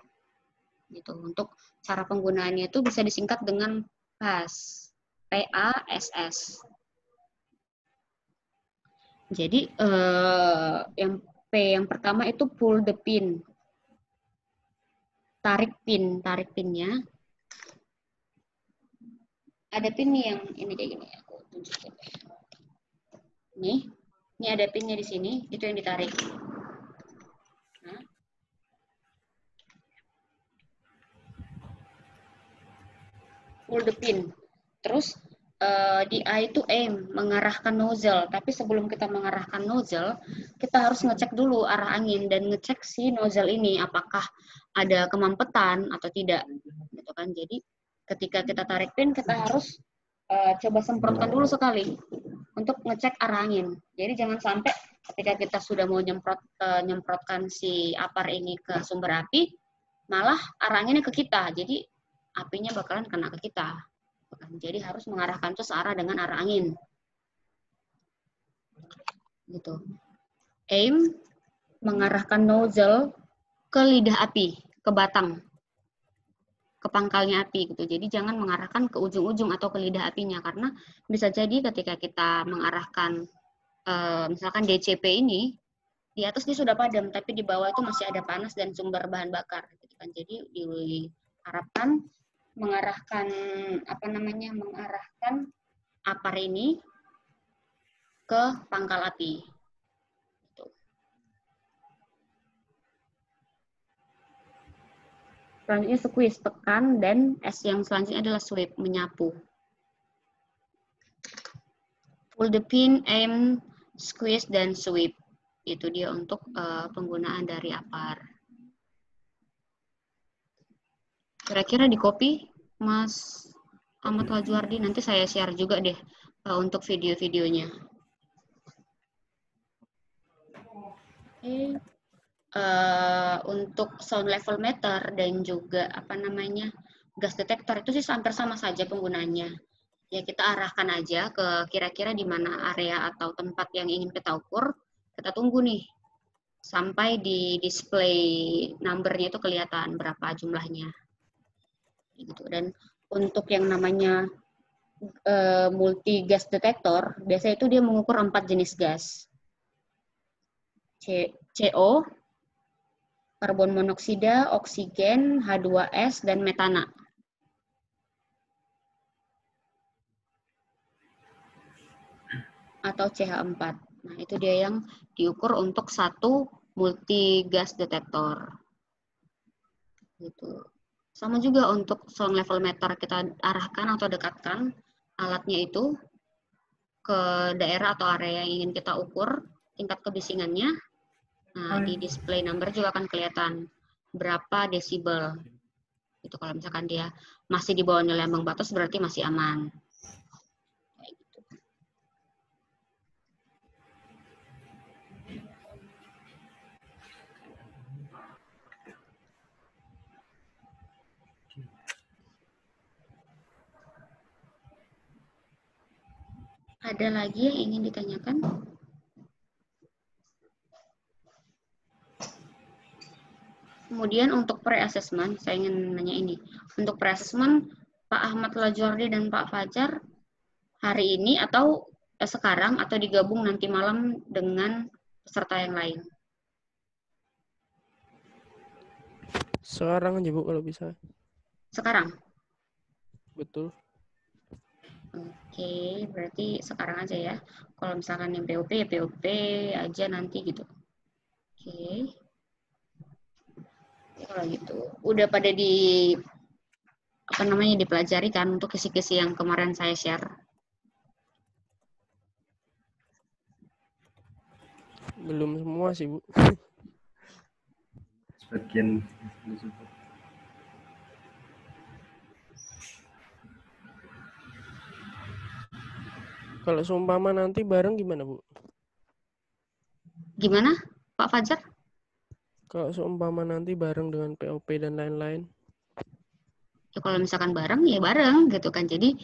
Gitu. Untuk cara penggunaannya itu bisa disingkat dengan PASS. PASS. Jadi yang P yang pertama itu pull the pin. Tarik pinnya. Ada pin nih yang ini kayak gini, aku tunjukin. Ini ada pinnya di sini, itu yang ditarik. Nah. Pull the pin. Terus di A itu aim, mengarahkan nozzle. Tapi sebelum kita mengarahkan nozzle, kita harus ngecek dulu arah angin dan ngecek si nozzle ini apakah ada kemampetan atau tidak. Gitu kan. Jadi ketika kita tarik pin, kita harus coba semprotkan dulu sekali untuk ngecek arah angin. Jadi jangan sampai ketika kita sudah mau nyemprotkan si APAR ini ke sumber api, malah arah anginnya ke kita. Jadi apinya bakalan kena ke kita. Jadi harus mengarahkan itu searah dengan arah angin. Gitu. Aim mengarahkan nozzle ke lidah api, ke batang, ke pangkalnya api gitu. Jadi jangan mengarahkan ke ujung-ujung atau ke lidah apinya karena bisa jadi ketika kita mengarahkan misalkan DCP ini di atas dia sudah padam tapi di bawah itu masih ada panas dan sumber bahan bakar gitu kan. Jadi diharapkan mengarahkan APAR ini ke pangkal api. Gitu. Selanjutnya squeeze, tekan, dan S yang selanjutnya adalah sweep, menyapu. Pull the pin, aim, squeeze, dan sweep. Itu dia untuk penggunaan dari APAR. Kira-kira di copy, Mas Ahmad Lajuardi, nanti saya share juga deh untuk video-videonya. Oke. Untuk sound level meter dan juga gas detektor itu sih hampir sama saja penggunaannya. Ya kita arahkan aja ke kira-kira di mana area atau tempat yang ingin kita ukur, kita tunggu nih sampai di display numbernya itu kelihatan berapa jumlahnya. Gitu. Dan untuk yang namanya multi gas detektor, biasanya itu dia mengukur 4 jenis gas. CO, karbon monoksida, oksigen, H2S, dan metana. Atau CH4. Nah, itu dia yang diukur untuk satu multi gas detektor. Gitu. Sama juga untuk sound level meter, kita arahkan atau dekatkan alatnya itu ke daerah atau area yang ingin kita ukur tingkat kebisingannya. Nah, di display number juga akan kelihatan berapa desibel. Itu kalau misalkan dia masih di bawah nilai ambang batas berarti masih aman. Kayak gitu. Ada lagi yang ingin ditanyakan? Kemudian untuk pre-assessment, saya ingin nanya ini. Untuk pre-assessment, Pak Ahmad Lajuardi dan Pak Fajar hari ini atau sekarang atau digabung nanti malam dengan peserta yang lain? Sekarang aja Bu kalau bisa. Sekarang? Betul. Oke, berarti sekarang aja ya. Kalau misalkan yang POP, ya POP aja nanti gitu. Oke. Kalau gitu, udah pada dipelajari kan untuk kisi-kisi yang kemarin saya share. Belum semua sih, Bu. Sebagian Kalau seumpama nanti bareng gimana, Bu? Gimana, Pak Fajar? Kalau seumpama nanti bareng dengan POP dan lain-lain. Ya kalau misalkan bareng ya bareng gitu kan. Jadi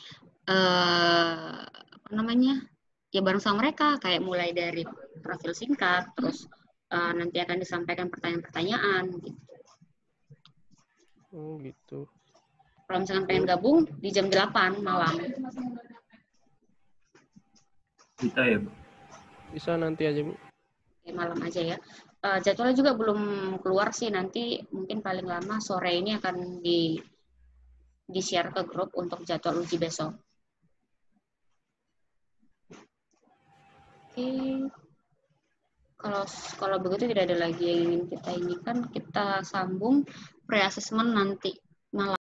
ya bareng sama mereka, kayak mulai dari profil singkat, terus nanti akan disampaikan pertanyaan-pertanyaan gitu. Oh gitu. Kalau misalkan pengen gabung di jam 8 malam. kita ya, Bu. Bisa nanti aja, Bu. Oke, malam aja ya. Jadwalnya juga belum keluar sih, nanti mungkin paling lama sore ini akan di-share ke grup untuk jadwal uji besok. Oke. Kalau begitu tidak ada lagi yang ingin kita ini kan, kita sambung pre-assessment nanti.